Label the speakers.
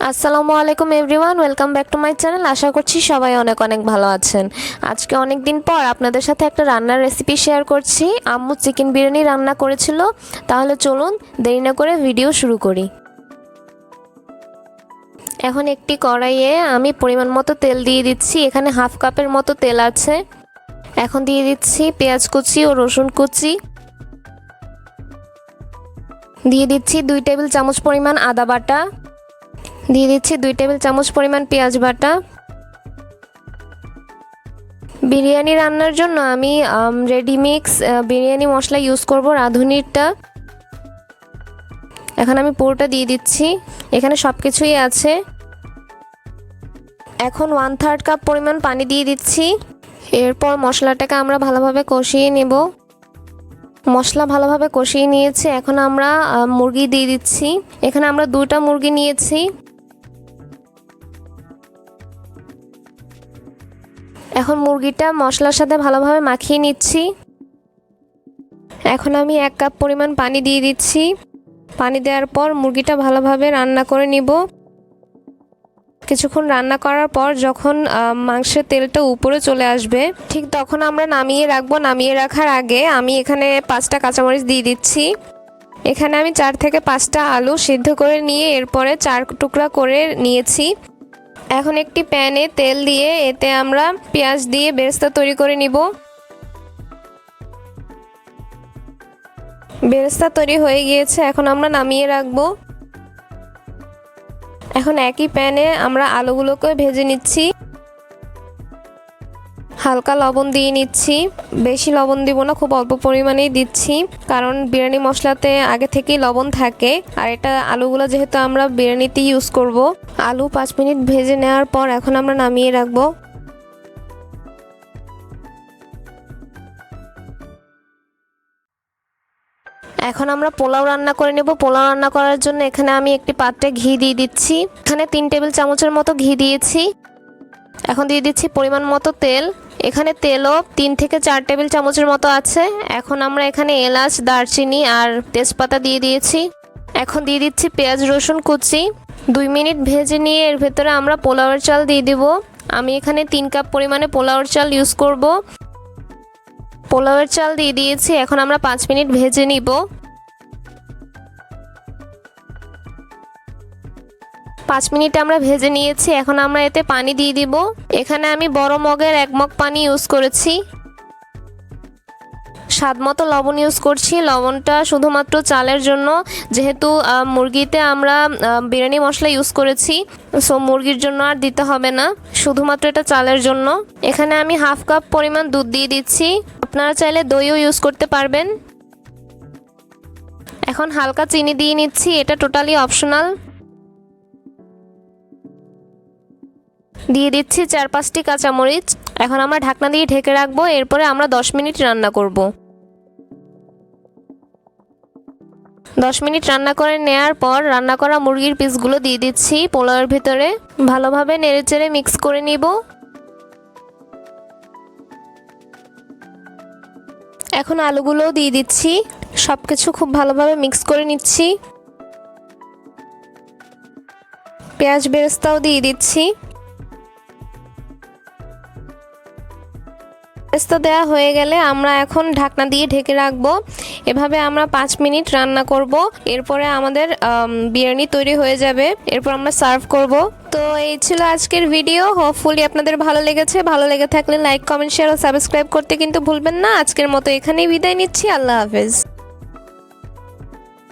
Speaker 1: আসসালামুআলাইকুম everyone, welcome back to my channel. আশা করছি সবাই অনেক অনেক ভালো আছেন। আজকে অনেক দিন পর আপনাদের সাথে একটা রান্নার রেসিপি শেয়ার করছি। আম্মু চিকেন বিরিয়ানি রান্না করেছিল। তাহলে চলুন দেরি না করে ভিডিও শুরু করি। এখন একটি কড়াইয়ে আমি পরিমাণ মতো তেল দিয়ে দিচ্ছি। এখানে হাফ কাপের মতো তেল আছে। এখন দিয়ে দিচ্ছি পেঁয়াজ কুচি ও রসুন কুচি। দিয়ে দিচ্ছি 2 টেবিল চামচ পরিমাণ আদা বাটা। দিয়ে দিচ্ছি 2 টেবিল চামচ পরিমাণ পেঁয়াজ বাটা। বিরিয়ানি রান্নার জন্য আমি রেডি মিক্স বিরিয়ানি মশলা ইউজ করব, রাঁধুনিরটা। এখন আমি পুরোটা দিয়ে দিচ্ছি। এখানে সব কিছুই আছে। এখন 1/3 কাপ পরিমাণ পানি দিয়ে দিচ্ছি। এরপর মশলাটাকে আমরা ভালোভাবে কষিয়ে নেব। মশলা ভালোভাবে কষিয়ে নিয়েছি। এখন আমরা মুরগি দিয়ে দিচ্ছি। এখানে আমরা 2টা মুরগি নিয়েছি। এখন মুরগিটা মশলার সাথে ভালোভাবে মাখিয়ে নিচ্ছি। এখন আমি 1 কাপ পরিমাণ পানি দিয়ে দিচ্ছি। পানি দেওয়ার পর মুরগিটা ভালোভাবে রান্না করে নিব। কিছুক্ষণ রান্না করার পর যখন মাংসের তেলটা উপরে চলে আসবে, ঠিক তখন আমরা নামিয়ে রাখবো। নামিয়ে রাখার আগে আমি এখানে 5টা কাঁচামরিচ দিয়ে দিচ্ছি। এখানে আমি 4 থেকে 5টা আলু সিদ্ধ করে নিয়ে এরপরে 4 টুকরা করে নিয়েছি। এখন একটি প্যানে তেল দিয়ে এতে আমরা পেঁয়াজ দিয়ে বেরেস্তা তৈরি করে নিব। বেরেস্তা তৈরি হয়ে গিয়েছে। এখন আমরা নামিয়ে রাখবো। এখন একই প্যানে আমরা আলুগুলোকে ভেজে নিচ্ছি। হালকা লবণ দিয়ে নিচ্ছি। বেশি লবণ দিব না, খুব অল্প পরিমাণেই দিচ্ছি, কারণ বিরিয়ানি মশলাতে আগে থেকেই লবণ থাকে। আর এটা আলুগুলো যেহেতু আমরা বিরিয়ানিতে ইউজ করব। আলু 5 মিনিট ভেজে নেওয়ার পর এখন আমরা নামিয়ে রাখবো। এখন আমরা পোলাও রান্না করে নেব। পোলাও রান্না করার জন্য এখানে আমি একটি পাত্রে ঘি দিয়ে দিচ্ছি। এখানে 3 টেবিল চামচের মতো ঘি দিয়েছি। এখন দিয়ে দিচ্ছি পরিমাণ মতো তেল। এখানে তেলও 3 থেকে 4 টেবিল চামচের মতো আছে। এখন আমরা এখানে এলাচ, দারচিনি আর তেজপাতা দিয়ে দিয়েছি। এখন দিয়ে দিচ্ছি পেঁয়াজ রসুন কুচি। 2 মিনিট ভেজে নিয়ে এর ভেতরে আমরা পোলাওয়ের চাল দিয়ে দিব। আমি এখানে 3 কাপ পরিমাণে পোলাওয়ের চাল ইউজ করব। পোলাওয়ের চাল দিয়ে দিয়েছি। এখন আমরা 5 মিনিট ভেজে নিব। 5 মিনিট আমরা ভেজে নিয়েছি। এখন আমরা এতে পানি দিয়ে দিব। এখানে আমি বড় মগের 1 মগ পানি ইউজ করেছি। স্বাদ মতো লবণ ইউজ করছি। লবণটা শুধুমাত্র চালের জন্য, যেহেতু মুরগিতে আমরা বিরিয়ানি মশলা ইউজ করেছি, সো মুরগির জন্য আর দিতে হবে না, শুধুমাত্র এটা চালের জন্য। এখানে আমি হাফ কাপ পরিমাণ দুধ দিয়ে দিচ্ছি। আপনারা চাইলে দইও ইউজ করতে পারবেন। এখন হালকা চিনি দিয়ে নিচ্ছি। এটা টোটালি অপশনাল। দিয়ে দিচ্ছি 4-5টি কাঁচামরিচ। এখন আমরা ঢাকনা দিয়ে ঢেকে রাখবো। এরপরে আমরা 10 মিনিট রান্না করব। 10 মিনিট রান্না করে নেওয়ার পর রান্না করা মুরগির পিসগুলো দিয়ে দিচ্ছি পোলাওয়ের ভিতরে। ভালোভাবে নেড়েচেড়ে মিক্স করে নিব। এখন আলুগুলোও দিয়ে দিচ্ছি। সবকিছু খুব ভালোভাবে মিক্স করে নিচ্ছি। পেঁয়াজ বেরেস্তাও দিয়ে দিচ্ছি। বেরেস্তা দেওয়া হয়ে গেলে আমরা এখন ঢাকনা দিয়ে ঢেকে রাখবো। এভাবে আমরা 5 মিনিট রান্না করব। এরপরে আমাদের বিরিয়ানি তৈরি হয়ে যাবে। এরপর আমরা সার্ভ করব। তো এই ছিল আজকের ভিডিও। হোপফুলি আপনাদের ভালো লেগেছে। ভালো লেগে থাকলে লাইক, কমেন্ট, শেয়ার ও সাবস্ক্রাইব করতে কিন্তু ভুলবেন না। আজকের মতো এখানেই বিদায় নিচ্ছি। আল্লাহ হাফেজ।